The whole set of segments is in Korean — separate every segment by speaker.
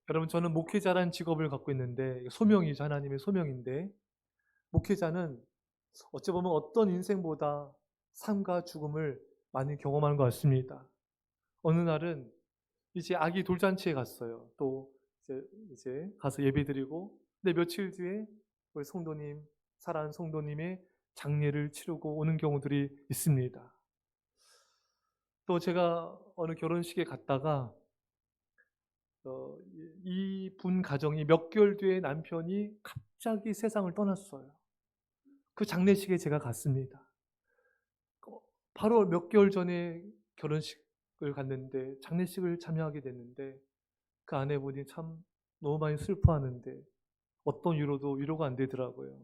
Speaker 1: 여러분, 저는 목회자라는 직업을 갖고 있는데, 소명이죠. 하나님의 소명인데, 목회자는 어찌 보면 어떤 인생보다 삶과 죽음을 많이 경험하는 것 같습니다. 어느 날은 이제 아기 돌잔치에 갔어요. 또 이제 가서 예배드리고, 근데 며칠 뒤에 우리 성도님, 사랑하는 성도님의 장례를 치르고 오는 경우들이 있습니다. 또 제가 어느 결혼식에 갔다가 이 분 가정이 몇 개월 뒤에 남편이 갑자기 세상을 떠났어요. 그 장례식에 제가 갔습니다. 바로 몇 개월 전에 결혼식을 갔는데 장례식을 참여하게 됐는데 그 아내분이 참 너무 많이 슬퍼하는데 어떤 위로가 안 되더라고요.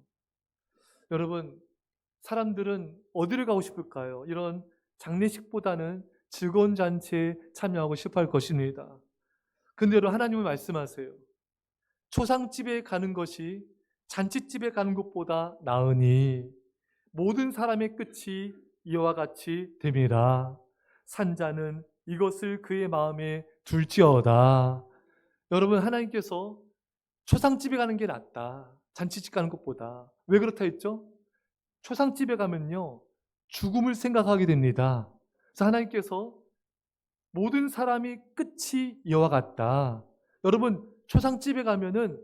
Speaker 1: 여러분, 사람들은 어디를 가고 싶을까요? 이런 장례식보다는 즐거운 잔치에 참여하고 싶어 할 것입니다. 근데 하나님은 말씀하세요. 초상집에 가는 것이 잔치집에 가는 것보다 나으니 모든 사람의 끝이 이와 같이 됨이라. 산자는 이것을 그의 마음에 둘지어다. 여러분, 하나님께서 초상집에 가는 게 낫다, 잔치집 가는 것보다. 왜 그렇다 했죠? 초상집에 가면요, 죽음을 생각하게 됩니다. 그래서 하나님께서 모든 사람이 끝이 이와 같다. 여러분, 초상집에 가면은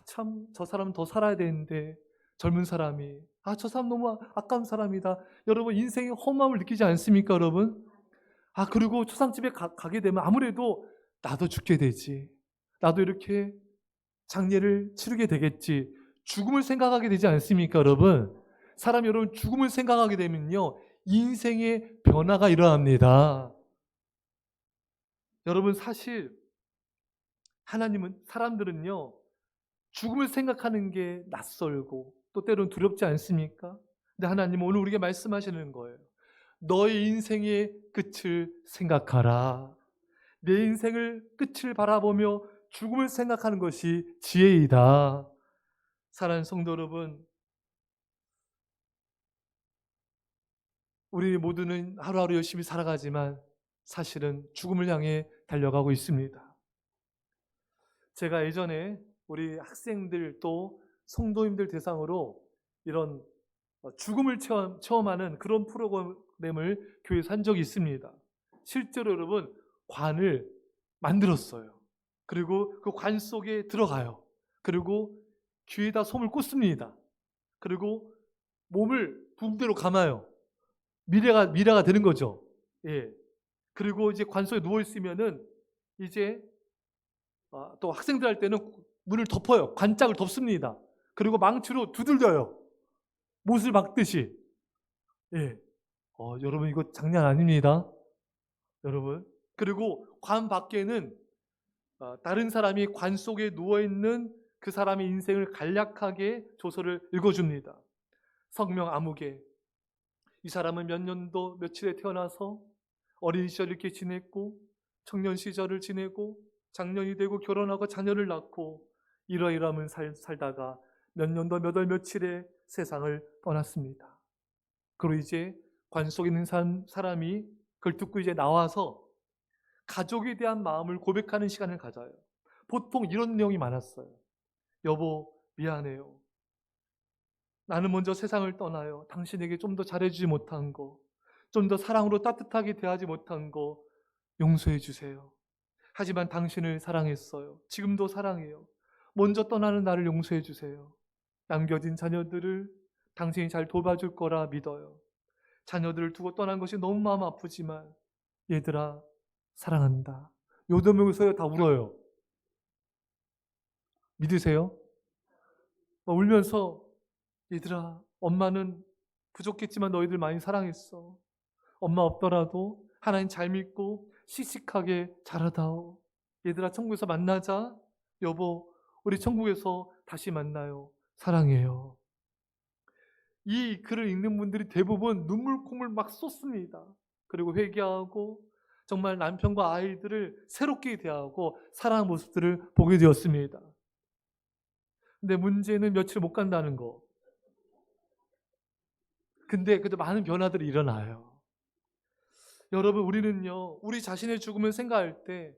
Speaker 1: 참 저 사람은 더 살아야 되는데 젊은 사람이 저 사람 너무 아까운 사람이다. 여러분, 인생의 허무함을 느끼지 않습니까, 여러분? 그리고 초상집에 가게 되면 아무래도 나도 죽게 되지. 나도 이렇게 장례를 치르게 되겠지. 죽음을 생각하게 되지 않습니까, 여러분? 사람이 여러분 죽음을 생각하게 되면요, 인생의 변화가 일어납니다. 여러분, 사실 사람들은요, 죽음을 생각하는 게 낯설고 또 때로는 두렵지 않습니까? 근데 하나님은 오늘 우리에게 말씀하시는 거예요. 너의 인생의 끝을 생각하라. 내 인생을 끝을 바라보며 죽음을 생각하는 것이 지혜이다. 사랑하는 성도 여러분, 우리 모두는 하루하루 열심히 살아가지만 사실은 죽음을 향해 달려가고 있습니다. 제가 예전에 우리 학생들 또 성도님들 대상으로 이런 죽음을 체험하는 그런 프로그램을 교회에서 한 적이 있습니다. 실제로 여러분, 관을 만들었어요. 그리고 그 관 속에 들어가요. 그리고 귀에다 솜을 꽂습니다. 그리고 몸을 붕대로 감아요. 미라가 되는 거죠. 예. 그리고 이제 관 속에 누워 있으면은 이제 또 학생들 할 때는 문을 덮어요. 관짝을 덮습니다. 그리고 망치로 두들겨요. 못을 박듯이. 예. 여러분, 이거 장난 아닙니다. 여러분. 그리고 관 밖에는 다른 사람이 관 속에 누워있는 그 사람의 인생을 간략하게 조서를 읽어줍니다. 성명 아무개. 이 사람은 몇 년도 며칠에 태어나서 어린 시절 이렇게 지냈고 청년 시절을 지내고 장년이 되고 결혼하고 자녀를 낳고 이러이러하면 살다가 몇 년도 몇 월 며칠에 세상을 떠났습니다. 그리고 이제 관 속에 있는 사람이 그걸 듣고 이제 나와서 가족에 대한 마음을 고백하는 시간을 가져요. 보통 이런 내용이 많았어요. 여보, 미안해요. 나는 먼저 세상을 떠나요. 당신에게 좀 더 잘해주지 못한 거, 좀 더 사랑으로 따뜻하게 대하지 못한 거 용서해 주세요. 하지만 당신을 사랑했어요. 지금도 사랑해요. 먼저 떠나는 나를 용서해 주세요. 남겨진 자녀들을 당신이 잘 돌봐줄 거라 믿어요. 자녀들을 두고 떠난 것이 너무 마음 아프지만 얘들아, 사랑한다. 요도명서에 다 울어요. 믿으세요? 울면서 얘들아, 엄마는 부족했지만 너희들 많이 사랑했어. 엄마 없더라도 하나님 잘 믿고 씩씩하게 자라다오. 얘들아, 천국에서 만나자. 여보, 우리 천국에서 다시 만나요. 사랑해요. 이 글을 읽는 분들이 대부분 눈물 콧물 막 쏟습니다. 그리고 회개하고 정말 남편과 아이들을 새롭게 대하고 사랑하는 모습들을 보게 되었습니다. 근데 문제는 며칠 못 간다는 거. 근데 그래도 많은 변화들이 일어나요. 여러분, 우리는요, 우리 자신의 죽음을 생각할 때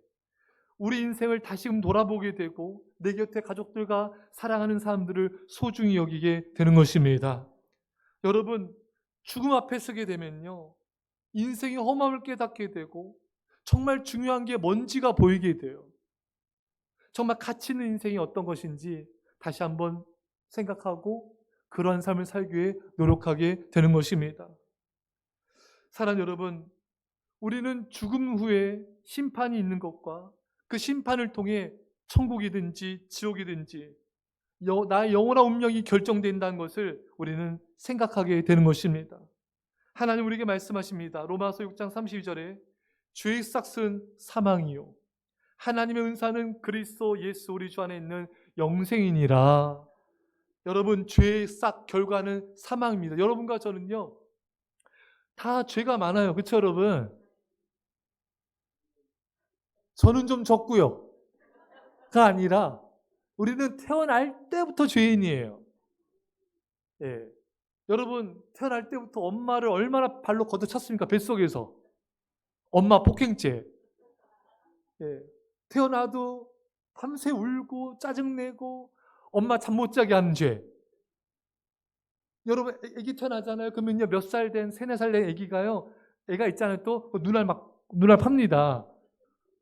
Speaker 1: 우리 인생을 다시금 돌아보게 되고 내 곁에 가족들과 사랑하는 사람들을 소중히 여기게 되는 것입니다. 여러분, 죽음 앞에 서게 되면요, 인생의 험함을 깨닫게 되고 정말 중요한 게 뭔지가 보이게 돼요. 정말 가치 있는 인생이 어떤 것인지 다시 한번 생각하고 그러한 삶을 살기 위해 노력하게 되는 것입니다. 사랑 여러분, 우리는 죽음 후에 심판이 있는 것과 그 심판을 통해 천국이든지 지옥이든지 나의 영원한 운명이 결정된다는 것을 우리는 생각하게 되는 것입니다. 하나님 우리에게 말씀하십니다. 로마서 6장 32절에 죄의 싹은 사망이요 하나님의 은사는 그리스도 예수 우리 주 안에 있는 영생이니라. 여러분, 죄의 싹 결과는 사망입니다. 여러분과 저는요 다 죄가 많아요. 그렇죠 여러분? 저는 좀 적고요 가 아니라 우리는 태어날 때부터 죄인이에요. 예. 여러분, 태어날 때부터 엄마를 얼마나 발로 걷어찼습니까? 뱃속에서. 엄마 폭행죄. 예. 태어나도 밤새 울고 짜증내고 엄마 잠 못 자게 하는 죄. 여러분, 애기 태어나잖아요. 그러면요, 몇 살 된, 3, 4살 된 애기가요, 애가 있잖아요. 또 눈알 팝니다.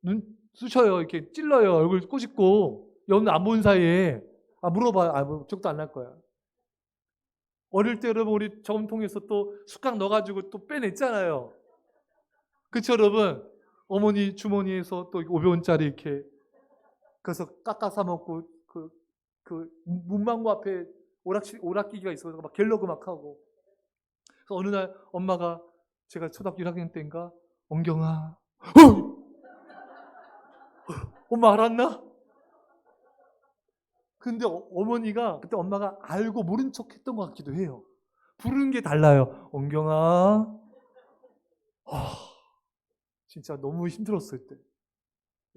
Speaker 1: 눈 쑤셔요. 이렇게 찔러요. 얼굴 꼬집고. 여러분 안 본 사이에. 물어봐요. 뭐 적도 안 날 거야. 어릴 때 여러분 우리 저금통에서 또 숟가락 넣어가지고 또 빼냈잖아요. 그쵸 여러분? 어머니 주머니에서 또 500원짜리 이렇게 그래서 깎아 사 먹고 그 문방구 앞에 오락기기가 있어서 막 갤러그 막 하고. 그래서 어느 날 엄마가 제가 초등학교 1학년 때인가 엉경아 엄마 알았나? 근데 어머니가 그때 엄마가 알고 모른 척 했던 것 같기도 해요. 부르는 게 달라요. 엉경아. 진짜 너무 힘들었을 때.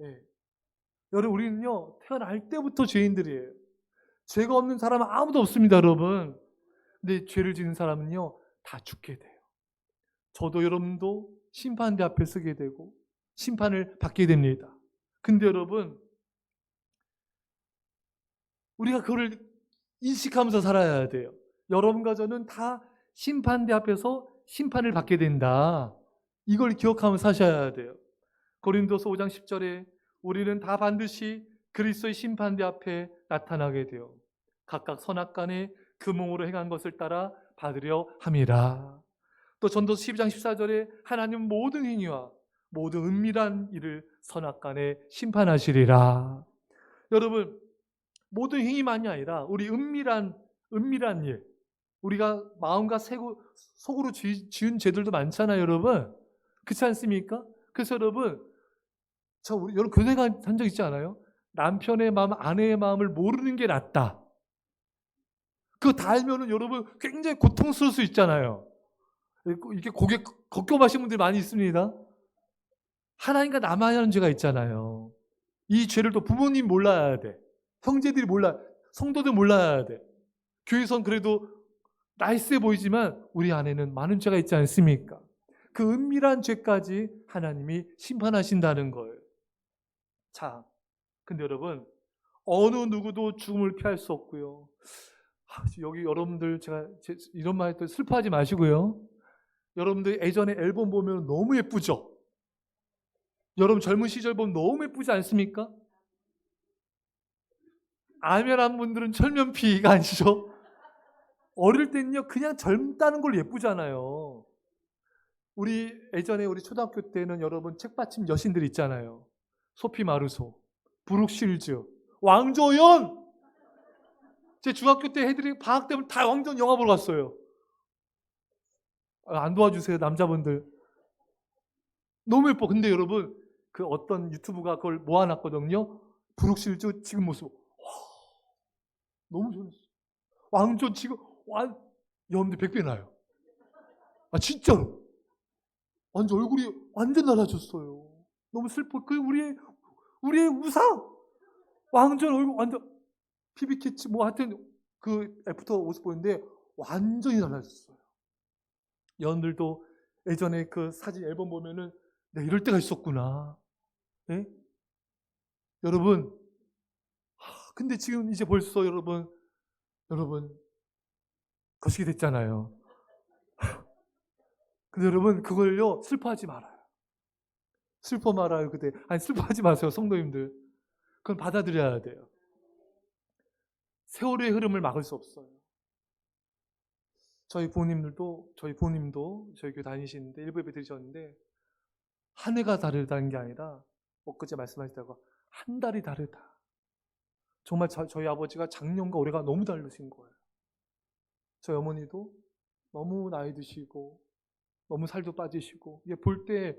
Speaker 1: 예. 여러분 우리는요 태어날 때부터 죄인들이에요. 죄가 없는 사람은 아무도 없습니다 여러분. 근데 죄를 지은 사람은요 다 죽게 돼요. 저도 여러분도 심판대 앞에 서게 되고 심판을 받게 됩니다. 근데 여러분 우리가 그걸 인식하면서 살아야 돼요. 여러분과 저는 다 심판대 앞에서 심판을 받게 된다. 이걸 기억하면서 사셔야 돼요. 고린도서 5장 10절에 우리는 다 반드시 그리스도의 심판대 앞에 나타나게 되어 각각 선악간에 그 몸으로 행한 것을 따라 받으려 함이라. 또 전도서 12장 14절에 하나님 모든 행위와 모든 은밀한 일을 선악간에 심판하시리라. 여러분 모든 행위만이 아니라 우리 은밀한 일, 우리가 마음과 속으로 지은 죄들도 많잖아요 여러분. 그렇지 않습니까? 그래서 여러분 여러분 그런 생각 한 적 있지 않아요? 남편의 마음, 아내의 마음을 모르는 게 낫다. 그거 다 알면은 여러분 굉장히 고통스러울 수 있잖아요. 이렇게 고개 걷겨마신 분들이 많이 있습니다. 하나님과 나만 하는 죄가 있잖아요. 이 죄를 또 부모님 몰라야 돼. 형제들이 몰라, 성도들 몰라야 돼. 교회선 그래도 나이스해 보이지만 우리 안에는 많은 죄가 있지 않습니까? 그 은밀한 죄까지 하나님이 심판하신다는 거예요. 자, 근데 여러분 어느 누구도 죽음을 피할 수 없고요. 여기 여러분들 제가 이런 말 또 슬퍼하지 마시고요. 여러분들 예전에 앨범 보면 너무 예쁘죠? 여러분 젊은 시절 보면 너무 예쁘지 않습니까? 아면한 분들은 철면피가 아니죠? 어릴 때는요 그냥 젊다는 걸 예쁘잖아요. 우리 예전에 우리 초등학교 때는 여러분 책받침 여신들 있잖아요. 소피 마르소, 브룩 실즈, 왕조연. 제 중학교 때 애들이 방학 때면 다 왕조연 영화 보러 갔어요. 안 도와주세요 남자분들. 너무 예뻐. 근데 여러분 그 어떤 유튜브가 그걸 모아놨거든요. 브룩 실즈 지금 모습 너무 좋았어요. 왕조 지금 여러분들 100배 나요. 진짜로. 완전 얼굴이 완전 달라졌어요. 너무 슬퍼. 그 우리의 우상 왕전 얼굴 완전 피비캐치 뭐 하여튼 그 애프터 모습 보는데 완전히 달라졌어요. 여러분들도 예전에 그 사진 앨범 보면은 내가 이럴 때가 있었구나. 네? 여러분, 근데 지금 이제 벌써 여러분 거시기 됐잖아요. 근데 여러분 그걸요 슬퍼하지 말아요. 슬퍼 말아요. 그때 아니 슬퍼하지 마세요, 성도님들. 그건 받아들여야 돼요. 세월의 흐름을 막을 수 없어요. 저희 부모님도 저희 교회 다니시는데 일부 예배 드리셨는데 한 해가 다르다는 게 아니라 엊그제 말씀하셨다고 한 달이 다르다. 정말 저희 아버지가 작년과 올해가 너무 다르신 거예요. 저희 어머니도 너무 나이 드시고 너무 살도 빠지시고 이게 볼 때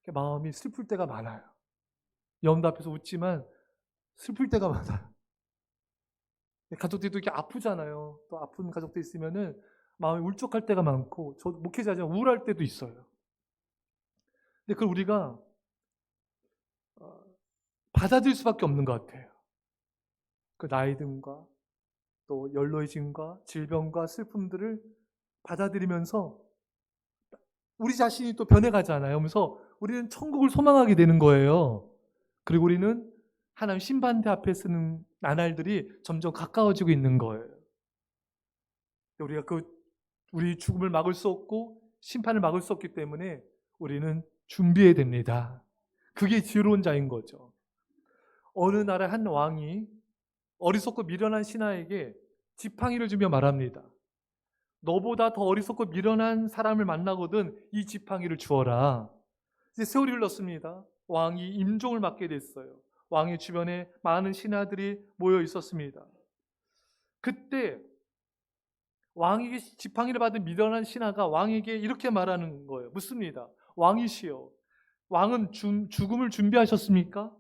Speaker 1: 마음이 슬플 때가 많아요. 여러분들 앞에서 웃지만 슬플 때가 많아요. 가족들도 이렇게 아프잖아요. 또 아픈 가족들 있으면은 마음이 울적할 때가 많고, 저 목회자지만 우울할 때도 있어요. 근데 그걸 우리가 받아들일 수밖에 없는 것 같아요. 그 나이 듦과 또 연로해짐과 질병과 슬픔들을 받아들이면서 우리 자신이 또 변해가잖아요. 그러면서 우리는 천국을 소망하게 되는 거예요. 그리고 우리는 하나님 심판대 앞에 서는 나날들이 점점 가까워지고 있는 거예요. 우리가 우리 죽음을 막을 수 없고 심판을 막을 수 없기 때문에 우리는 준비해야 됩니다. 그게 지혜로운 자인 거죠. 어느 나라의 한 왕이 어리석고 미련한 신하에게 지팡이를 주며 말합니다. 너보다 더 어리석고 미련한 사람을 만나거든 이 지팡이를 주어라. 이제 세월이 흘렀습니다. 왕이 임종을 맡게 됐어요. 왕의 주변에 많은 신하들이 모여 있었습니다. 그때 왕에게 지팡이를 받은 미련한 신하가 왕에게 이렇게 말하는 거예요. 묻습니다. 왕이시여, 왕은 죽음을 준비하셨습니까?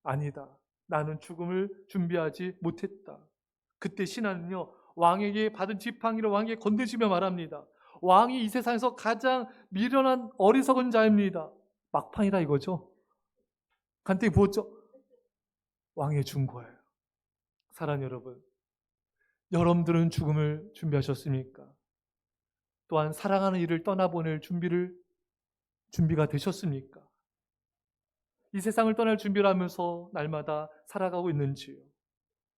Speaker 1: 아니다. 나는 죽음을 준비하지 못했다. 그때 신하는요, 왕에게 받은 지팡이를 왕에게 건네주며 말합니다. 왕이 이 세상에서 가장 미련한 어리석은 자입니다. 막판이라 이거죠. 간땡이 부었죠. 왕에 준 거예요. 사랑하는 여러분, 여러분들은 죽음을 준비하셨습니까? 또한 사랑하는 이를 떠나보낼 준비가 되셨습니까? 이 세상을 떠날 준비를 하면서 날마다 살아가고 있는지요?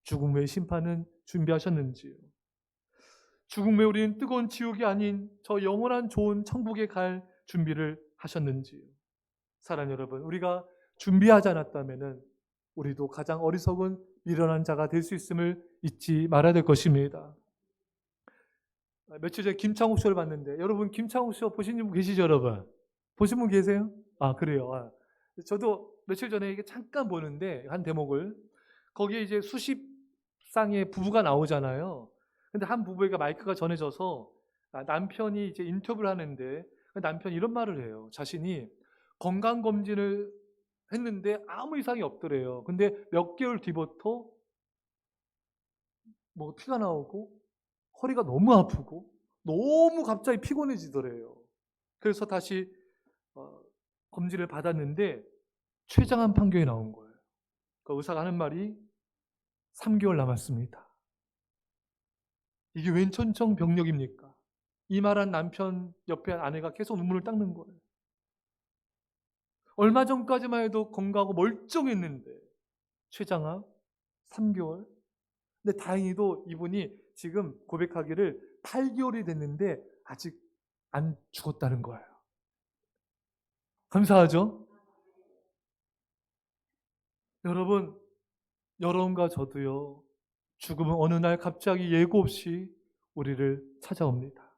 Speaker 1: 죽음 외의 심판은 준비하셨는지요? 죽음 외에 우리는 뜨거운 지옥이 아닌 저 영원한 좋은 천국에 갈 준비를 하셨는지요? 사랑하는 여러분, 우리가 준비하지 않았다면 우리도 가장 어리석은 미련한 자가 될 수 있음을 잊지 말아야 될 것입니다. 며칠 전에 김창욱 쇼를 봤는데, 여러분 김창욱 쇼 보신 분 계시죠, 여러분? 보신 분 계세요? 아, 그래요. 저도 며칠 전에 이게 잠깐 보는데 한 대목을, 거기에 이제 수십 쌍의 부부가 나오잖아요. 근데 한 부부에게 마이크가 전해져서 남편이 이제 인터뷰를 하는데 남편이 이런 말을 해요. 자신이 건강검진을 했는데 아무 이상이 없더래요. 근데 몇 개월 뒤부터 뭐 피가 나오고 허리가 너무 아프고 너무 갑자기 피곤해지더래요. 그래서 다시 검진을 받았는데 췌장암 판결이 나온 거예요. 그 의사가 하는 말이 3개월 남았습니다. 이게 웬 천청병력입니까? 이 말한 남편 옆에 아내가 계속 눈물을 닦는 거예요. 얼마 전까지만 해도 건강하고 멀쩡했는데 췌장암 3개월. 근데 다행히도 이분이 지금 고백하기를 8개월이 됐는데 아직 안 죽었다는 거예요. 감사하죠? 여러분과 저도요, 죽음은 어느 날 갑자기 예고 없이 우리를 찾아옵니다.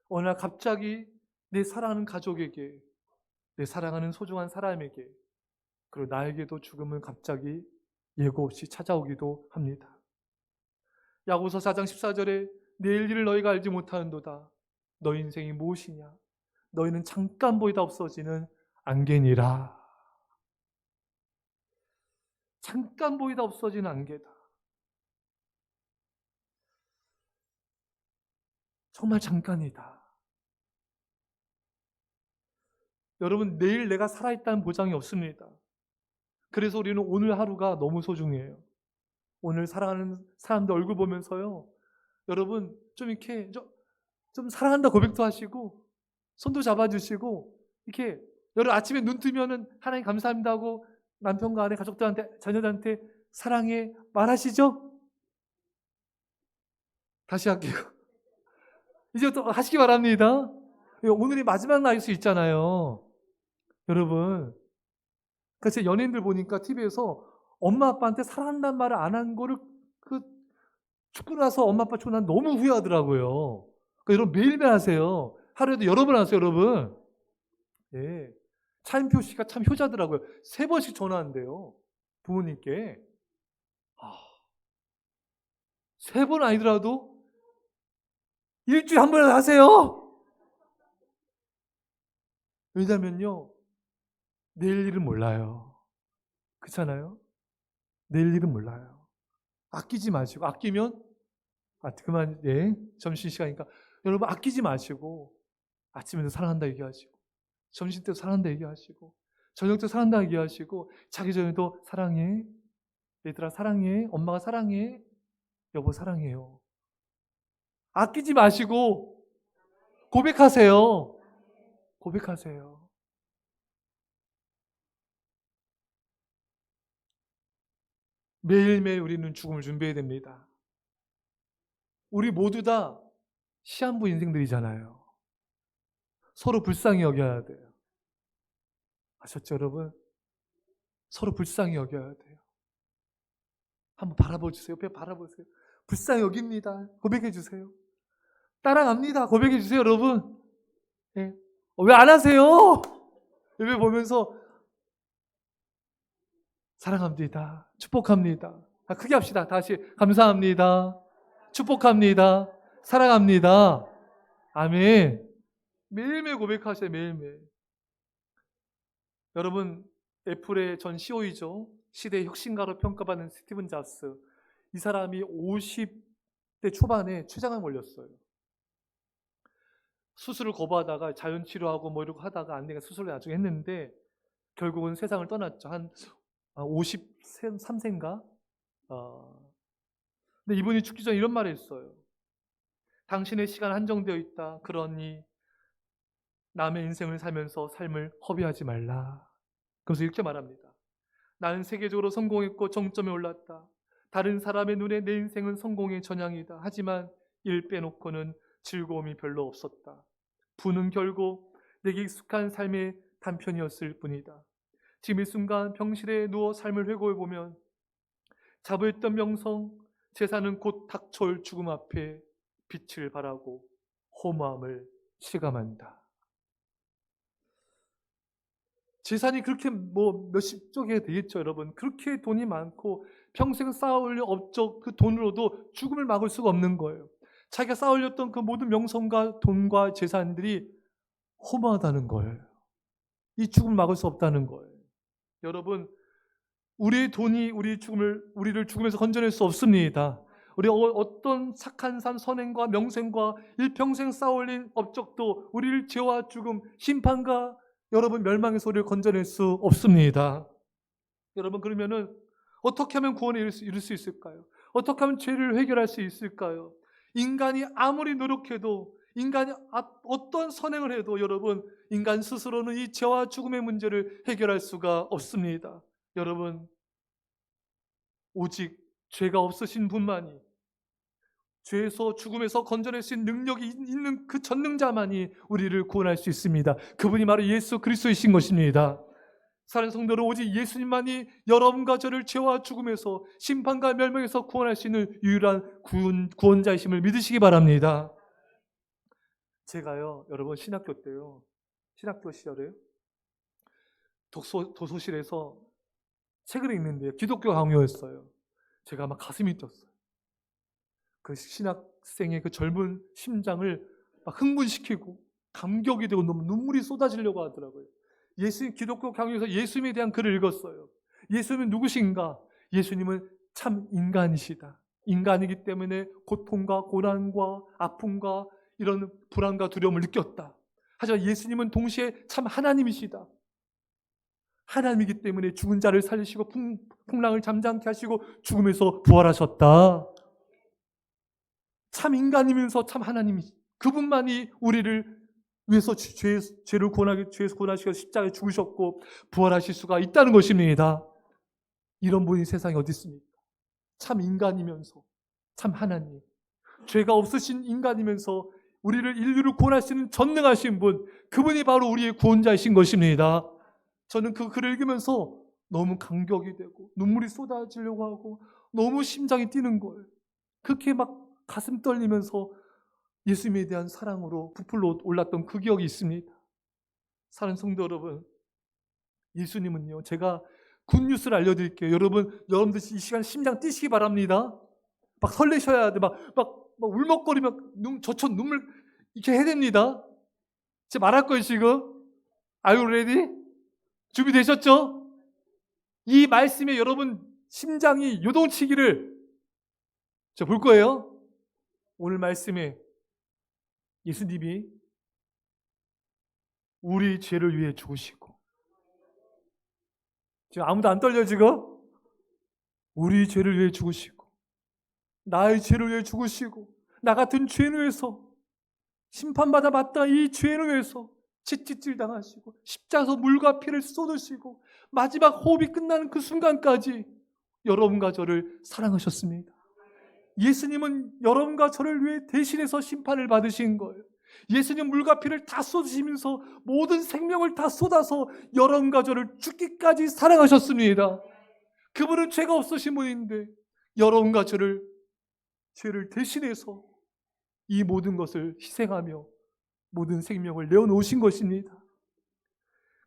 Speaker 1: 어느 날 갑자기 내 사랑하는 가족에게, 내 사랑하는 소중한 사람에게, 그리고 나에게도 죽음은 갑자기 예고 없이 찾아오기도 합니다. 야고보서 4장 14절에 내일 일을 너희가 알지 못하는도다. 너희 인생이 무엇이냐? 너희는 잠깐 보이다 없어지는 안개니라. 잠깐 보이다 없어지는 안개다. 정말 잠깐이다. 여러분, 내일 내가 살아있다는 보장이 없습니다. 그래서 우리는 오늘 하루가 너무 소중해요. 오늘 사랑하는 사람들 얼굴 보면서요, 여러분 좀 이렇게 좀 사랑한다 고백도 하시고 손도 잡아주시고, 이렇게 여러분 아침에 눈 뜨면은 하나님 감사합니다 하고 남편과 아내, 가족들한테, 자녀들한테 사랑해 말하시죠? 다시 할게요. 이제부터 하시기 바랍니다. 오늘이 마지막 날일 수 있잖아요. 여러분, 그래서 연예인들 보니까 TV에서 엄마 아빠한테 사랑한다는 말을 안 한 거를 죽고 나서 엄마 아빠 죽고 난 너무 후회하더라고요. 그러니까 여러분 매일매일 하세요. 하루에도 여러 번 하세요, 여러분. 예. 차인표 씨가 참 효자더라고요. 3번씩 전화한대요. 부모님께. 3번 아니더라도 일주일에 한 번이라도 하세요. 왜냐면요, 내일 일은 몰라요. 그렇잖아요? 내일 일은 몰라요. 아끼지 마시고, 아끼면, 그만, 예, 점심시간이니까. 여러분, 아끼지 마시고, 아침에도 사랑한다 얘기하시고, 점심 때도 사랑한다 얘기하시고, 저녁 때도 사랑한다 얘기하시고, 자기 전에도 사랑해. 얘들아, 사랑해. 엄마가 사랑해. 여보, 사랑해요. 아끼지 마시고, 고백하세요. 고백하세요. 매일매일 우리는 죽음을 준비해야 됩니다. 우리 모두 다 시한부 인생들이잖아요. 서로 불쌍히 여겨야 돼요. 아셨죠, 여러분? 서로 불쌍히 여겨야 돼요. 한번 바라보세요. 옆에 바라보세요. 불쌍히 여깁니다. 고백해 주세요. 따라갑니다. 고백해 주세요, 여러분. 예. 왜 안 하세요? 옆에 보면서 사랑합니다. 축복합니다. 크게 합시다. 다시 감사합니다. 축복합니다. 사랑합니다. 아멘. 매일매일 고백하세요. 매일매일. 여러분, 애플의 전 CEO이죠. 시대의 혁신가로 평가받는 스티븐 잡스. 이 사람이 50대 초반에 췌장암 걸렸어요. 수술을 거부하다가 자연치료하고 뭐 이러고 하다가 안 되니까 수술을 나중에 했는데 결국은 세상을 떠났죠. 한 53세인가? 근데 이분이 죽기 전에 이런 말을 했어요. 당신의 시간 한정되어 있다. 그러니 남의 인생을 살면서 삶을 허비하지 말라. 그래서 이렇게 말합니다. 나는 세계적으로 성공했고 정점에 올랐다. 다른 사람의 눈에 내 인생은 성공의 전향이다. 하지만 일 빼놓고는 즐거움이 별로 없었다. 부는 결국 내게 익숙한 삶의 단편이었을 뿐이다. 지금 이 순간 병실에 누워 삶을 회고해보면 자부했던 명성, 재산은 곧 닥쳐올 죽음 앞에 빛을 발하고 허무함을 실감한다. 재산이 그렇게 몇십조개 되겠죠, 여러분. 그렇게 돈이 많고 평생 쌓아올린 업적 그 돈으로도 죽음을 막을 수가 없는 거예요. 자기가 쌓아올렸던 그 모든 명성과 돈과 재산들이 허무하다는 거예요. 이 죽음을 막을 수 없다는 거예요. 여러분, 우리의 돈이 우리를 죽음에서 건져낼 수 없습니다. 우리 어떤 착한 삶, 선행과 명성과 일평생 쌓아올린 업적도 우리를 죄와 죽음, 심판과 여러분 멸망에서 우리를 건져낼 수 없습니다. 여러분, 그러면은 어떻게 하면 구원을 이룰 수 있을까요? 어떻게 하면 죄를 해결할 수 있을까요? 인간이 아무리 노력해도, 인간이 어떤 선행을 해도 여러분, 인간 스스로는 이 죄와 죽음의 문제를 해결할 수가 없습니다. 여러분, 오직 죄가 없으신 분만이, 죄에서 죽음에서 건져낼 수 있는 능력이 있는 그 전능자만이 우리를 구원할 수 있습니다. 그분이 바로 예수 그리스도이신 것입니다. 사랑하는 성도 여러분, 오직 예수님만이 여러분과 저를 죄와 죽음에서, 심판과 멸망에서 구원할 수 있는 유일한 구원자이심을 믿으시기 바랍니다. 제가요, 여러분, 신학교 때요, 신학교 시절에 도서실에서 책을 읽는데 기독교 강요였어요. 제가 막 가슴이 뛰었어요. 그 신학생의 그 젊은 심장을 막 흥분시키고 감격이 되고 너무 눈물이 쏟아지려고 하더라고요. 기독교 강요에서 예수님에 대한 글을 읽었어요. 예수님은 누구신가? 예수님은 참 인간이시다. 인간이기 때문에 고통과 고난과 아픔과 이런 불안과 두려움을 느꼈다. 하지만 예수님은 동시에 참 하나님이시다. 하나님이기 때문에 죽은 자를 살리시고 풍랑을 잠잠케 하시고 죽음에서 부활하셨다. 참 인간이면서 참 하나님이시, 그분만이 우리를 위해서 죄를 구원하기, 죄에서 구원하시고 십자가에 죽으셨고 부활하실 수가 있다는 것입니다. 이런 분이 세상에 어디 있습니까? 참 인간이면서 참 하나님, 죄가 없으신 인간이면서 우리를 인류를 구원할 수 있는 전능하신 분, 그분이 바로 우리의 구원자이신 것입니다. 저는 그 글을 읽으면서 너무 감격이 되고 눈물이 쏟아지려고 하고 너무 심장이 뛰는 거예요. 그렇게 막 가슴 떨리면서 예수님에 대한 사랑으로 부풀러 올랐던 그 기억이 있습니다. 사랑하는 성도 여러분, 예수님은요, 제가 굿뉴스를 알려드릴게요. 여러분들 이 시간 심장 뛰시기 바랍니다. 막 설레셔야 돼. 막 울먹거리면 저처럼 눈물 이렇게 해야 됩니다. 제가 말할 거예요, 지금. Are you ready? 준비되셨죠? 이 말씀에 여러분 심장이 요동치기를 제가 볼 거예요. 오늘 말씀에 예수님이 우리 죄를 위해 죽으시고, 지금 아무도 안 떨려 지금? 우리 죄를 위해 죽으시고, 나의 죄를 위해 죽으시고, 나 같은 죄인을 위해서 심판받아 마땅 이 죄인을 위해서 채찍질 당하시고 십자가에서 물과 피를 쏟으시고 마지막 호흡이 끝나는 그 순간까지 여러분과 저를 사랑하셨습니다. 예수님은 여러분과 저를 위해 대신해서 심판을 받으신 거예요. 예수님 물과 피를 다 쏟으시면서 모든 생명을 다 쏟아서 여러분과 저를 죽기까지 사랑하셨습니다. 그분은 죄가 없으신 분인데 여러분과 저를 죄를 대신해서 이 모든 것을 희생하며 모든 생명을 내어놓으신 것입니다.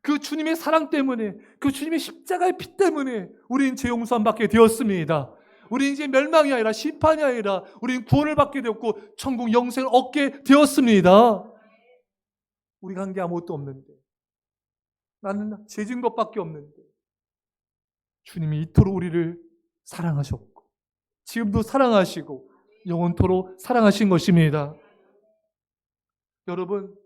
Speaker 1: 그 주님의 사랑 때문에, 그 주님의 십자가의 피 때문에 우리는 죄 용서함 받게 되었습니다. 우리는 이제 멸망이 아니라 심판이 아니라 우리는 구원을 받게 되었고 천국 영생을 얻게 되었습니다. 우리가 한 게 아무것도 없는데, 나는 죄 지은 것밖에 없는데 주님이 이토록 우리를 사랑하셨고 지금도 사랑하시고 영원토록 사랑하신 것입니다. 여러분,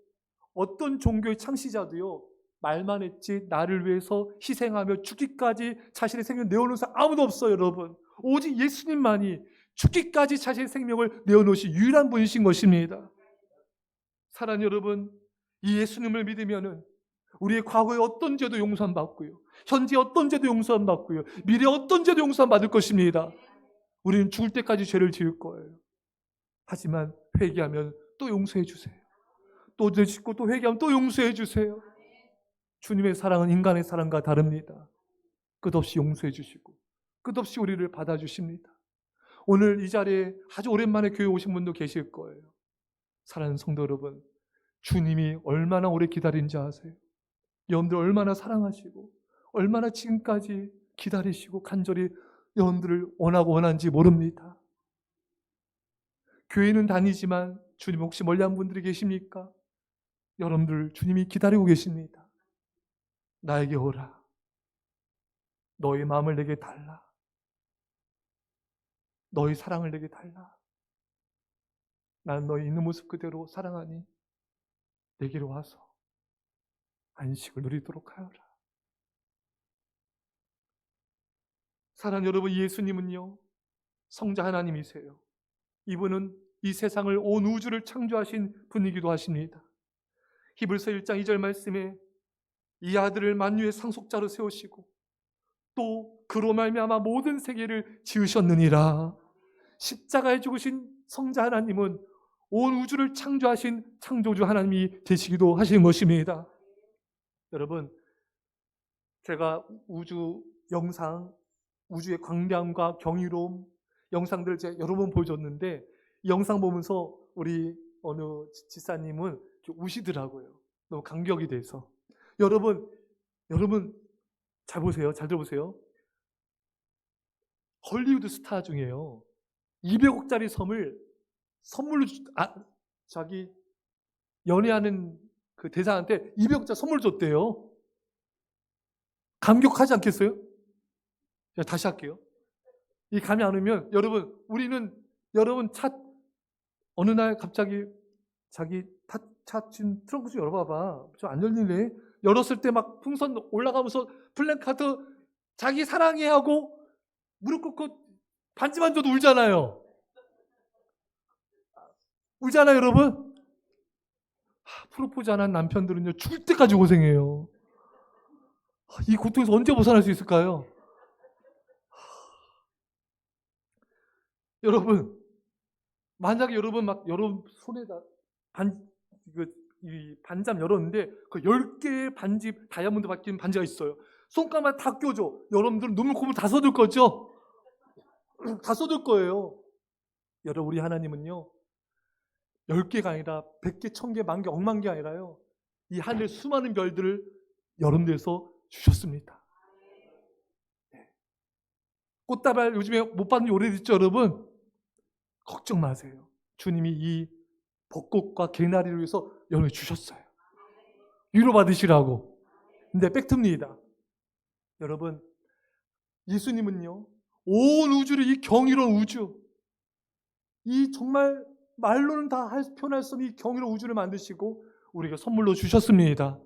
Speaker 1: 어떤 종교의 창시자도요, 말만 했지 나를 위해서 희생하며 죽기까지 자신의 생명을 내어놓은 사람 아무도 없어요. 여러분, 오직 예수님만이 죽기까지 자신의 생명을 내어놓으신 유일한 분이신 것입니다. 사랑하는 여러분, 이 예수님을 믿으면은 우리의 과거의 어떤 죄도 용서받고요, 현재 어떤 죄도 용서받고요, 미래 어떤 죄도 용서받을 것입니다. 우리는 죽을 때까지 죄를 지을 거예요. 하지만 회개하면 또 용서해 주세요. 또 죄 짓고 또 회개하면 또 용서해 주세요. 주님의 사랑은 인간의 사랑과 다릅니다. 끝없이 용서해 주시고 끝없이 우리를 받아주십니다. 오늘 이 자리에 아주 오랜만에 교회 오신 분도 계실 거예요. 사랑하는 성도 여러분, 주님이 얼마나 오래 기다린지 아세요? 여러분들 얼마나 사랑하시고 얼마나 지금까지 기다리시고 간절히 여러분들을 원한지 모릅니다. 교회는 다니지만 주님 혹시 멀리한 분들이 계십니까? 여러분들 주님이 기다리고 계십니다. 나에게 오라. 너의 마음을 내게 달라. 너의 사랑을 내게 달라. 나는 너의 있는 모습 그대로 사랑하니 내게로 와서 안식을 누리도록 하여라. 사랑하는 여러분, 예수님은요, 성자 하나님이세요. 이분은 이 세상을, 온 우주를 창조하신 분이기도 하십니다. 히브리서 1장 2절 말씀에 이 아들을 만유의 상속자로 세우시고 또 그로 말미암아 모든 세계를 지으셨느니라. 십자가에 죽으신 성자 하나님은 온 우주를 창조하신 창조주 하나님이 되시기도 하신 것입니다. 여러분, 제가 우주 영상, 우주의 광량과 경이로움 영상들을 제가 여러 번 보여줬는데 이 영상 보면서 우리 어느 지사님은 우시더라고요. 너무 감격이 돼서. 여러분 잘 보세요. 잘 들어보세요. 헐리우드 스타 중에요, 200억짜리 섬을 선물로 자기 연애하는 그 대사한테 200억짜리 선물 줬대요. 감격하지 않겠어요? 제가 다시 할게요. 이 감이 안 오면 여러분 어느 날 갑자기 자기 차 지금 트렁크 좀 열어봐봐. 좀 안 열리네. 열었을 때 막 풍선 올라가면서 플랜카드 자기 사랑해 하고 무릎 꿇고 반지만 줘도 울잖아요. 울잖아요, 여러분. 프로포즈 안 한 남편들은요, 죽을 때까지 고생해요. 이 고통에서 언제 벗어날 수 있을까요? 여러분, 만약에 여러분 손에다 이 반잠 열었는데 그 10개의 반지 다이아몬드 박힌 반지가 있어요. 손가락 다 껴져. 여러분들은 눈물 콧물 다 쏟을 거죠? 다 쏟을 거예요. 여러분, 우리 하나님은요, 10개가 아니라 100개, 1000개, 만개, 억만 개 아니라요, 이 하늘 수많은 별들을 여러분들에서 주셨습니다. 꽃다발 요즘에 못 받는 지 오래됐죠, 여러분? 걱정 마세요. 주님이 이 벚꽃과 개나리를 위해서 여러분이 주셨어요. 위로받으시라고. 근데 팩트입니다. 여러분, 예수님은요, 온 우주를, 이 경이로운 우주, 이 정말 말로는 다 표현할 수 없는 이 경이로운 우주를 만드시고 우리에게 선물로 주셨습니다.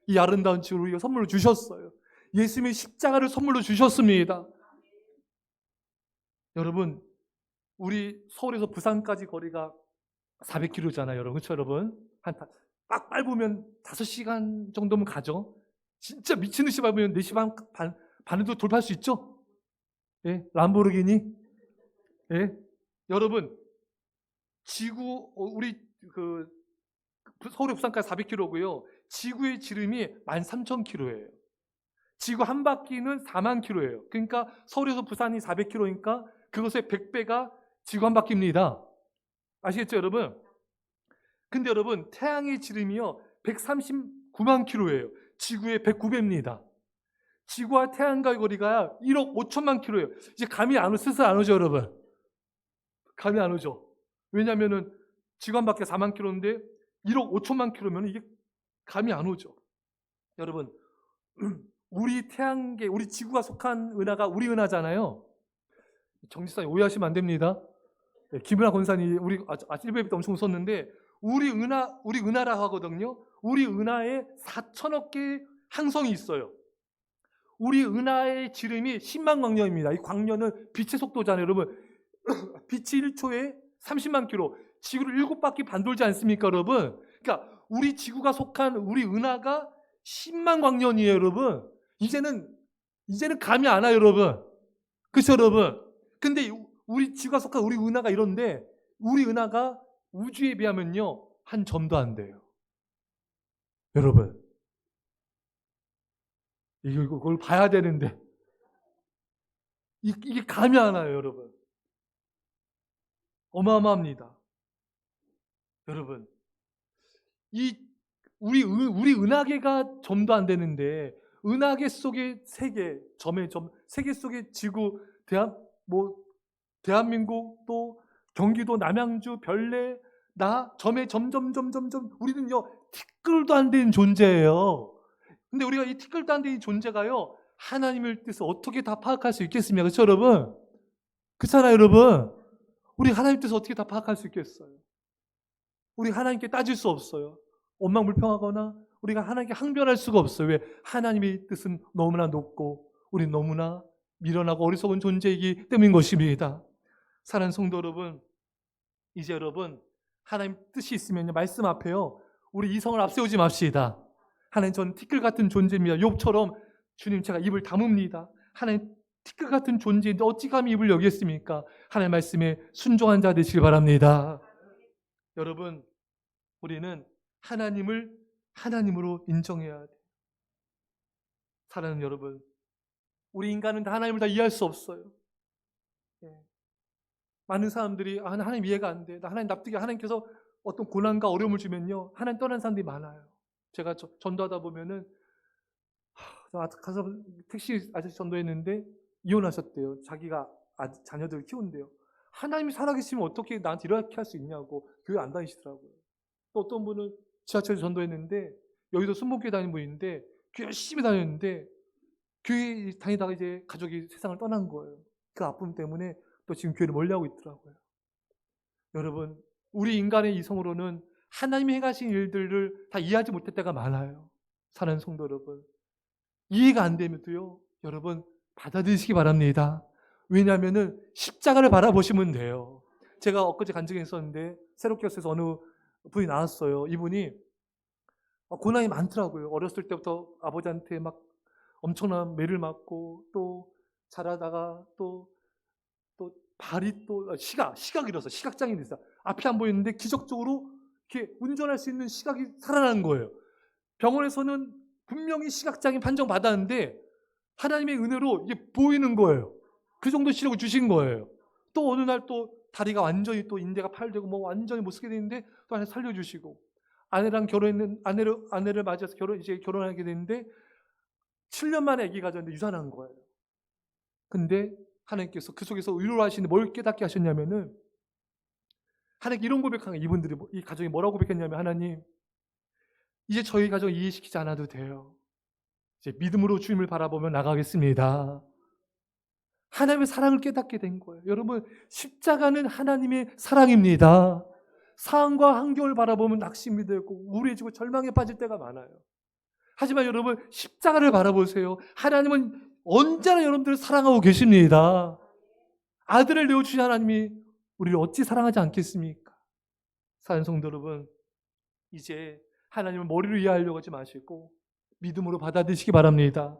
Speaker 1: 이 아름다운 지구를 우리가 선물로 주셨어요. 예수님의 십자가를 선물로 주셨습니다. 여러분, 우리 서울에서 부산까지 거리가 400km잖아요, 여러분. 그렇죠, 여러분? 빡 밟으면 5시간 정도면 가죠. 진짜 미친 듯이 밟으면 4시 반에도 돌파할 수 있죠? 예, 람보르기니. 예, 여러분, 지구, 우리 서울의 부산까지 400km고요. 지구의 지름이 13,000km예요. 지구 한 바퀴는 4만 km예요. 그러니까 서울에서 부산이 400km니까 그것의 100배가 지구 한 바퀴입니다. 아시겠죠, 여러분? 근데 여러분, 태양의 지름이요 139만 km예요. 지구의 109배입니다. 지구와 태양과의 거리가 1억 5천만 km예요. 이제 감이 슬슬 안 오죠, 여러분? 감이 안 오죠. 왜냐면은 지구 한 바퀴 4만 km인데 1억 5천만 km면 이게 감이 안 오죠. 여러분, 우리 태양계, 우리 지구가 속한 은하가 우리 은하잖아요. 정지사님 오해하시면 안 됩니다. 네, 김은하 권사님, 우리 1배부터 엄청 웃었는데, 우리 은하라 하거든요. 우리 은하에 4천억 개의 항성이 있어요. 우리 은하의 지름이 10만 광년입니다. 이 광년은 빛의 속도잖아요, 여러분. 빛이 1초에 30만 킬로, 지구를 7바퀴 반 돌지 않습니까, 여러분? 그러니까 우리 지구가 속한 우리 은하가 10만 광년이에요, 여러분. 이제는 감이 안 와요, 여러분. 그렇죠, 여러분? 근데 우리 지구가 속한 우리 은하가 이런데, 우리 은하가 우주에 비하면요 한 점도 안 돼요. 여러분, 이걸 봐야 되는데 이게 감이 안 와요, 여러분. 어마어마합니다. 여러분, 우리 은하계가 점도 안 되는데, 은하계 속의 세계, 세계 속의 지구, 대한민국, 또 경기도, 남양주, 별내, 점에 우리는요 티끌도 안 되는 존재예요. 근데 우리가 이 티끌도 안 되는 존재가요, 하나님의 뜻을 어떻게 다 파악할 수 있겠습니까? 그렇죠, 여러분? 그렇잖아요, 여러분? 우리 하나님의 뜻을 어떻게 다 파악할 수 있겠어요? 우리 하나님께 따질 수 없어요. 원망불평하거나 우리가 하나님께 항변할 수가 없어요. 왜? 하나님의 뜻은 너무나 높고 우리 너무나 미련하고 어리석은 존재이기 때문인 것입니다. 사랑하는 성도 여러분, 이제 여러분, 하나님 뜻이 있으면 말씀 앞에요, 우리 이성을 앞세우지 맙시다. 하나님, 전 티끌 같은 존재입니다. 욥처럼 주님, 제가 입을 다뭅니다. 하나님, 티끌 같은 존재인데 어찌 감히 입을 여겼습니까? 하나님 말씀에 순종한 자 되시길 바랍니다. 여러분, 우리는 하나님을 하나님으로 인정해야 돼요. 사랑하는 여러분, 우리 인간은 다 하나님을 다 이해할 수 없어요. 많은 사람들이 하나님 이해가 안 돼, 나 하나님 납득이, 하나님께서 어떤 고난과 어려움을 주면요 하나님 떠난 사람들이 많아요. 제가 전도하다 보면은 가서 택시 아저씨 전도했는데 이혼하셨대요. 자기가 자녀들을 키운대요. 하나님이 살아계시면 어떻게 나한테 이렇게 할 수 있냐고 교회 안 다니시더라고요. 또 어떤 분은 지하철에서 전도했는데, 여기도 순복교회 다니는 분인데 교회 열심히 다녔는데 교회 다니다가 이제 가족이 세상을 떠난 거예요. 그 아픔 때문에 또 지금 교회를 멀리하고 있더라고요. 여러분, 우리 인간의 이성으로는 하나님이 행하신 일들을 다 이해하지 못할 때가 많아요. 사랑하는 성도 여러분, 이해가 안 되면도요, 여러분 받아들이시기 바랍니다. 왜냐하면 십자가를 바라보시면 돼요. 제가 엊그제 간증했었는데 새롭게 교회에서 어느 분이 나왔어요. 이분이 고난이 많더라고요. 어렸을 때부터 아버지한테 막 엄청난 매를 맞고 또 자라다가 또 발이 또 시각이 잃어서 시각장애인이 됐어요. 앞이 안 보이는데 기적적으로 이렇게 운전할 수 있는 시각이 살아나는 거예요. 병원에서는 분명히 시각장애 판정 받았는데 하나님의 은혜로 이게 보이는 거예요. 그 정도 시력을 주신 거예요. 또 어느 날 또 다리가 완전히 또 인대가 파열되고 뭐 완전히 못 쓰게 되는데 또 하나 살려주시고 아내랑 결혼했는 아내를 맞이해서 이제 결혼하게 됐는데 7년 만에 아기 가졌는데 유산한 거예요. 근데 하나님께서 그 속에서 의로워 하시는데 뭘 깨닫게 하셨냐면은 하나님께 이런 고백한 거예요. 이분들이 이 가정이 뭐라고 고백했냐면 하나님 이제 저희 가정 이해시키지 않아도 돼요. 이제 믿음으로 주님을 바라보며 나가겠습니다. 하나님의 사랑을 깨닫게 된 거예요. 여러분 십자가는 하나님의 사랑입니다. 상황과 환경을 바라보면 낙심이 되고 우울해지고 절망에 빠질 때가 많아요. 하지만 여러분 십자가를 바라보세요. 하나님은 언제나 여러분들을 사랑하고 계십니다. 아들을 내어주신 하나님이 우리를 어찌 사랑하지 않겠습니까? 사랑하는 성도 여러분, 이제 하나님을 머리로 이해하려고 하지 마시고 믿음으로 받아들이시기 바랍니다.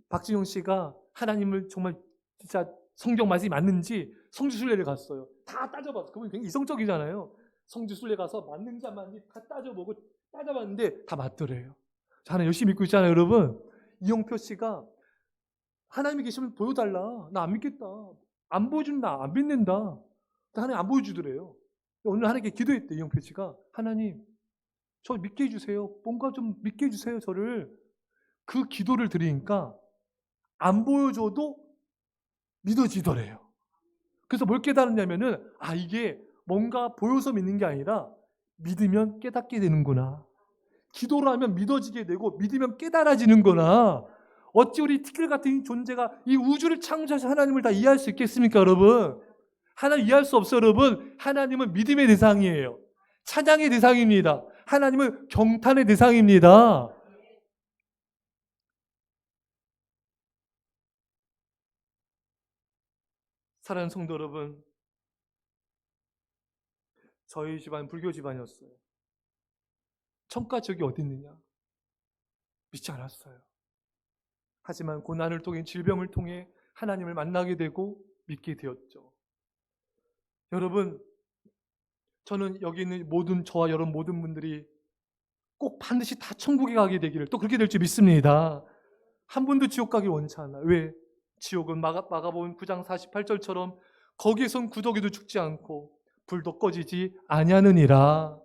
Speaker 1: 박진영 씨가 하나님을 정말 진짜 성경 말씀이 맞는지 성지순례를 갔어요. 다 따져봤어요. 그분이 굉장히 이성적이잖아요. 성지순례 가서 맞는지 안 맞는지 다 따져보고 따져봤는데 다 맞더래요. 저는 열심히 믿고 있잖아요, 여러분. 이영표 씨가 하나님이 계시면 보여달라. 나 안 믿겠다. 안 보여준다. 안 믿는다. 하나님 안 보여주더래요. 오늘 하나님께 기도했대, 이영표 씨가. 하나님, 저 믿게 해주세요. 뭔가 좀 믿게 해주세요, 저를. 그 기도를 드리니까 안 보여줘도 믿어지더래요. 그래서 뭘 깨달았냐면은, 이게 뭔가 보여서 믿는 게 아니라 믿으면 깨닫게 되는구나. 기도를 하면 믿어지게 되고 믿으면 깨달아지는구나. 어찌 우리 티끌 같은 존재가 이 우주를 창조하신 하나님을 다 이해할 수 있겠습니까, 여러분? 하나님 이해할 수 없어요, 여러분. 하나님은 믿음의 대상이에요. 찬양의 대상입니다. 하나님은 경탄의 대상입니다. 사랑하는 성도 여러분, 저희 집안 불교 집안이었어요. 천가 지옥이 어디 있느냐? 믿지 않았어요. 하지만 고난을 통해 질병을 통해 하나님을 만나게 되고 믿게 되었죠. 여러분, 저는 여기 있는 저와 여러분 모든 분들이 꼭 반드시 다 천국에 가게 되기를 또 그렇게 될 줄 믿습니다. 한 분도 지옥 가기 원치 않아요. 왜? 지옥은 마가복음 9장 48절처럼 거기에선 구더기도 죽지 않고 불도 꺼지지 아니하느니라.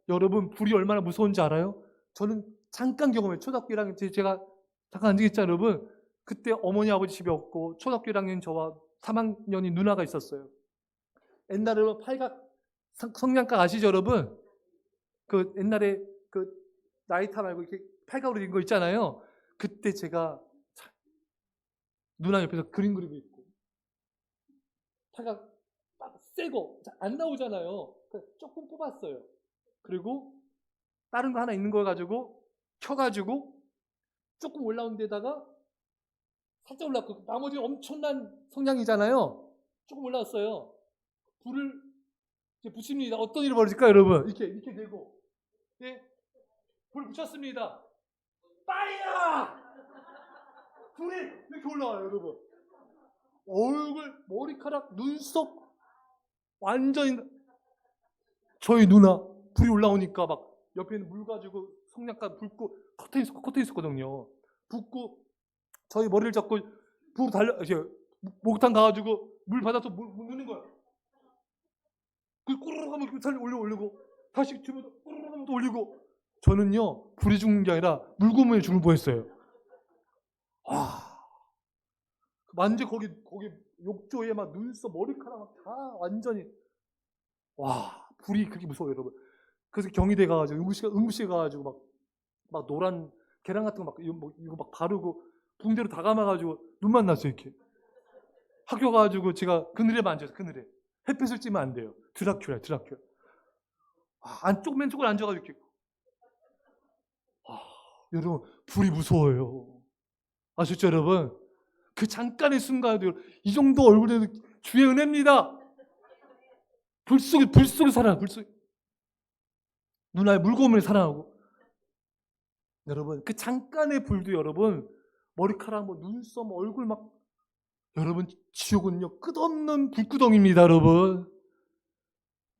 Speaker 1: 여러분 불이 얼마나 무서운지 알아요? 저는 잠깐 경험해요. 초등학교 1학년 때 제가 잠깐 앉으겠죠, 여러분. 그때 어머니 아버지 집에 없고 초등학교 1학년 저와 3학년인 누나가 있었어요. 옛날에 팔각 성냥갑 아시죠, 여러분? 그 옛날에 그 나이타 말고 이렇게 팔각으로 된 거 있잖아요. 그때 제가 누나 옆에서 그림 그리고 있고 팔각 딱 세고 안 나오잖아요. 조금 뽑았어요. 그리고 다른 거 하나 있는 걸 가지고 켜가지고 조금 올라온 데다가 살짝 올랐고 나머지 엄청난 성냥이잖아요. 조금 올라왔어요. 불을 이제 붙입니다. 어떤 일이 벌어질까요, 여러분? 이렇게 되고, 예, 불 붙였습니다. 파이어! 불이 이렇게 올라와요, 여러분. 얼굴, 머리카락, 눈썹 완전히 저희 누나 불이 올라오니까 막 옆에 있는 물 가지고 성냥갑 붓고 커튼 있었거든요. 붓고 저희 머리를 잡고 불 이제 목욕탕 가가지고 물 받아서 물 넣는 거야. 그 꾸르륵 하면 그 살을 올리고 다시 주면서 꾸르륵 하면 또 올리고. 저는요 불이 죽는 게 아니라 물고문에 죽을 뻔했어요. 만지 거기 욕조에 막 눈썹 머리카락 막 다 완전히 불이 그렇게 무서워요, 여러분. 그래서 경희대 가가지고 응급실 가가지고 막 노란 계란 같은 거 막 이거 막 바르고 붕대로 다 감아가지고 눈만 났어요, 이렇게. 학교 가가지고 제가 그늘에만 앉아서 그늘에 햇빛을 쬐면 안 돼요. 드라큘라. 안쪽 맨쪽으로 앉아가지고 이렇게. 여러분 불이 무서워요. 아셨죠, 여러분? 그 잠깐의 순간에도 이 정도 얼굴에도 주의 은혜입니다. 불 속에 살아. 불 속에 누나의 물고문에 살아나고 여러분, 그 잠깐의 불도 여러분, 머리카락, 눈썹, 얼굴 여러분, 지옥은요, 끝없는 불구덩이입니다, 여러분.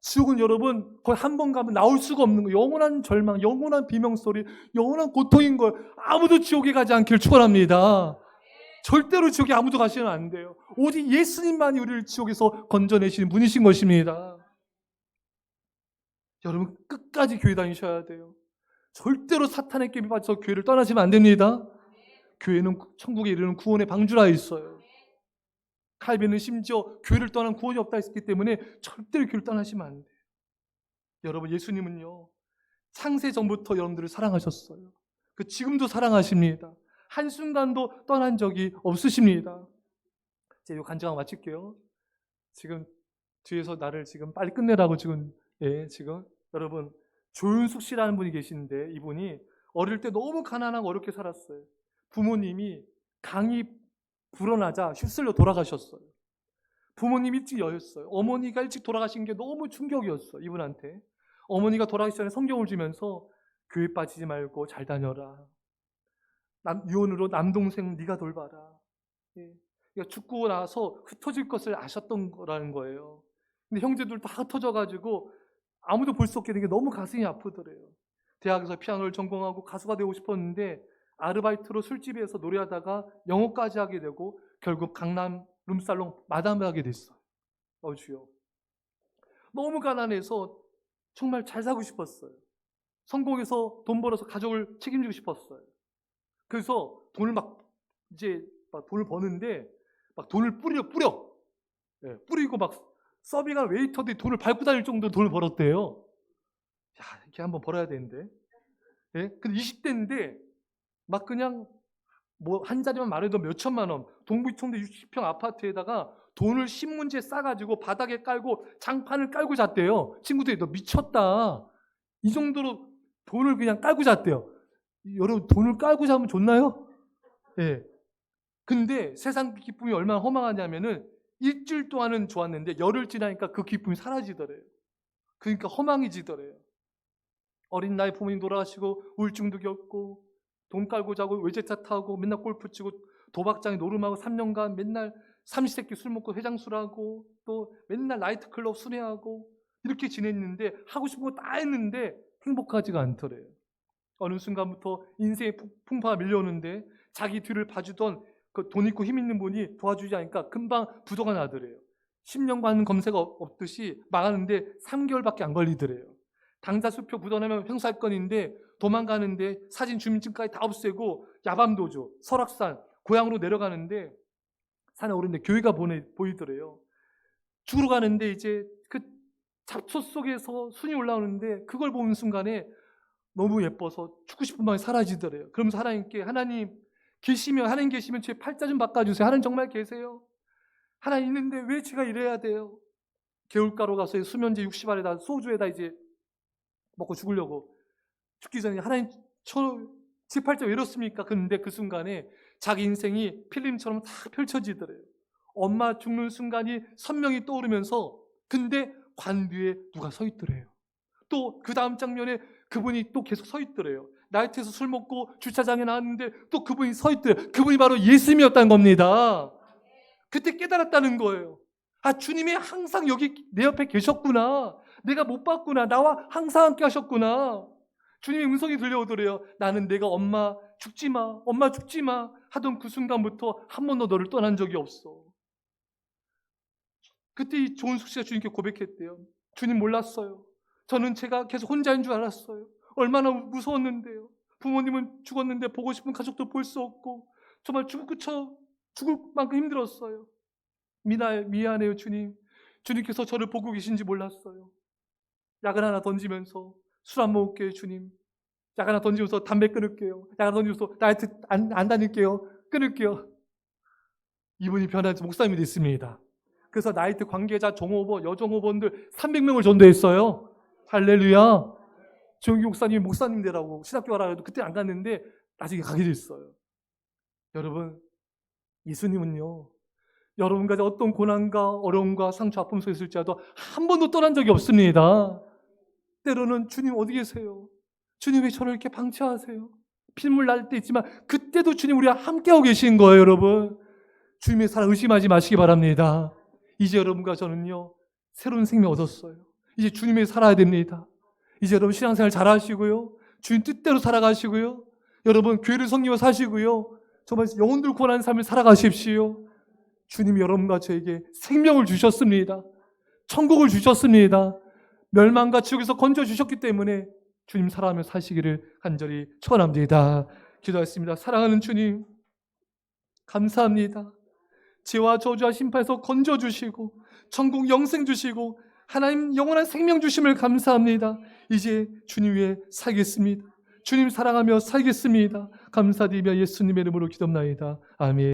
Speaker 1: 지옥은 여러분, 거의 한 번 가면 나올 수가 없는 거예요. 영원한 절망, 영원한 비명소리, 영원한 고통인 거예요. 아무도 지옥에 가지 않기를 축원합니다. 절대로 지옥에 아무도 가시면 안 돼요. 오직 예수님만이 우리를 지옥에서 건져내시는 분이신 것입니다. 여러분, 끝까지 교회 다니셔야 돼요. 절대로 사탄의 깨비 빠져서 교회를 떠나시면 안 됩니다. 교회는 천국에 이르는 구원의 방주라 있어요. 칼빈은 심지어 교회를 떠난 구원이 없다 했기 때문에 절대로 교회를 떠나시면 안 돼요. 여러분, 예수님은요, 창세 전부터 여러분들을 사랑하셨어요. 지금도 사랑하십니다. 한순간도 떠난 적이 없으십니다. 이제 이 간증하고 마칠게요. 지금 뒤에서 나를 지금 빨리 끝내라고 지금 여러분, 조윤숙 씨라는 분이 계시는데, 이분이 어릴 때 너무 가난하고 어렵게 살았어요. 부모님이 강이 불어나자 휩쓸려 돌아가셨어요. 부모님이 일찍 여였어요. 어머니가 일찍 돌아가신 게 너무 충격이었어요, 이분한테. 어머니가 돌아가기 전에 성경을 주면서 교회 빠지지 말고 잘 다녀라. 유언으로 남동생 네가 돌봐라. 그러니까 죽고 나서 흩어질 것을 아셨던 거라는 거예요. 근데 형제들 다 흩어져가지고 아무도 볼 수 없게 된 게 너무 가슴이 아프더래요. 대학에서 피아노를 전공하고 가수가 되고 싶었는데 아르바이트로 술집에서 노래하다가 영어까지 하게 되고 결국 강남 룸살롱 마담을 하게 됐어요. 주여. 너무 가난해서 정말 잘 살고 싶었어요. 성공해서 돈 벌어서 가족을 책임지고 싶었어요. 그래서 돈을 돈을 버는데 돈을 뿌려. 뿌리고 서빙한 웨이터들이 돈을 밟고 다닐 정도로 돈을 벌었대요. 야, 이렇게 한번 벌어야 되는데. 근데 20대인데 그냥 한 자리만 말해도 몇 천만 원, 동부청도 60평 아파트에다가 돈을 신문지에 싸가지고 바닥에 깔고 장판을 깔고 잤대요. 친구들이 너 미쳤다. 이 정도로 돈을 그냥 깔고 잤대요. 여러분, 돈을 깔고 자면 좋나요? 근데 세상 기쁨이 얼마나 허망하냐면은 일주일 동안은 좋았는데 열흘 지나니까 그 기쁨이 사라지더래요. 그러니까 허망해지더래요. 어린 나이 부모님 돌아가시고 우울증도 겪고 돈 깔고 자고 외제차 타고 맨날 골프 치고 도박장에 노름하고 3년간 맨날 삼시세끼 술 먹고 회장술하고 또 맨날 나이트클럽 순회하고 이렇게 지냈는데 하고 싶은 거 다 했는데 행복하지가 않더래요. 어느 순간부터 인생의 풍파가 밀려오는데 자기 뒤를 봐주던 그 돈 있고 힘 있는 분이 도와주지 않으니까 금방 부도가 나더래요. 10년간 검사가 없듯이 망하는데 3개월밖에 안 걸리더래요. 당사 수표 묻어내면 형사할 건인데 도망가는데 사진 주민증까지 다 없애고 야밤도주, 설악산, 고향으로 내려가는데 산에 오르는데 교회가 보이더래요. 죽으러 가는데 이제 그 잡초 속에서 순이 올라오는데 그걸 보는 순간에 너무 예뻐서 죽고 싶은 마음이 사라지더래요. 그러면서 하나님께 하나님 계시면 제 팔자 좀 바꿔주세요. 하나님 정말 계세요? 하나님 있는데 왜 제가 이래야 돼요? 개울가로 가서 수면제 60알에다 소주에다 이제 먹고 죽으려고 죽기 전에 하나님 제 팔자 왜 이렇습니까? 그런데 그 순간에 자기 인생이 필름처럼 다 펼쳐지더래요. 엄마 죽는 순간이 선명히 떠오르면서 근데 관 뒤에 누가 서 있더래요. 또 그 다음 장면에 그분이 또 계속 서 있더래요. 나이트에서 술 먹고 주차장에 나왔는데 또 그분이 서 있더래요. 그분이 바로 예수님이었다는 겁니다. 그때 깨달았다는 거예요. 주님이 항상 여기 내 옆에 계셨구나. 내가 못 봤구나. 나와 항상 함께 하셨구나. 주님의 음성이 들려오더래요. 나는 내가 엄마 죽지 마 하던 그 순간부터 한 번도 너를 떠난 적이 없어. 그때 이 조은숙 씨가 주님께 고백했대요. 주님 몰랐어요. 저는 제가 계속 혼자인 줄 알았어요. 얼마나 무서웠는데요. 부모님은 죽었는데 보고 싶은 가족도 볼 수 없고 정말 죽을 만큼 힘들었어요. 미안해요 주님. 주님께서 저를 보고 계신지 몰랐어요. 약을 하나 던지면서 술 안 먹을게요 주님. 약 하나 던지면서 담배 끊을게요. 약 하나 던지면서 나이트 안 다닐게요. 끊을게요. 이분이 변하지 목사님이 됐습니다. 그래서 나이트 관계자 종업원, 여종업원들 300명을 전도했어요. 할렐루야. 조용기 목사님 되라고 신학교 가라 해도 그때 안 갔는데 나중에 가게 됐어요. 여러분, 예수님은요, 여러분과 어떤 고난과 어려움과 상처, 아픔 속에 있을지라도 한 번도 떠난 적이 없습니다. 때로는 주님 어디 계세요? 주님 왜 저를 이렇게 방치하세요? 핏물 날 때 있지만 그때도 주님 우리와 함께하고 계신 거예요, 여러분. 주님의 사랑 의심하지 마시기 바랍니다. 이제 여러분과 저는요, 새로운 생명 얻었어요. 이제 주님의 살아야 됩니다. 이제 여러분 신앙생활 잘 하시고요, 주님 뜻대로 살아가시고요, 여러분 교회를 섬기며 사시고요, 정말 영혼들 구원하는 삶을 살아가십시오. 주님이 여러분과 저에게 생명을 주셨습니다. 천국을 주셨습니다. 멸망과 지옥에서 건져주셨기 때문에 주님 사랑하며 사시기를 간절히 축원합니다. 기도하겠습니다. 사랑하는 주님, 감사합니다. 죄와 저주와 심판에서 건져주시고 천국 영생 주시고 하나님 영원한 생명 주심을 감사합니다. 이제 주님 위해 살겠습니다. 주님 사랑하며 살겠습니다. 감사드리며 예수님의 이름으로 기도합나이다. 아멘.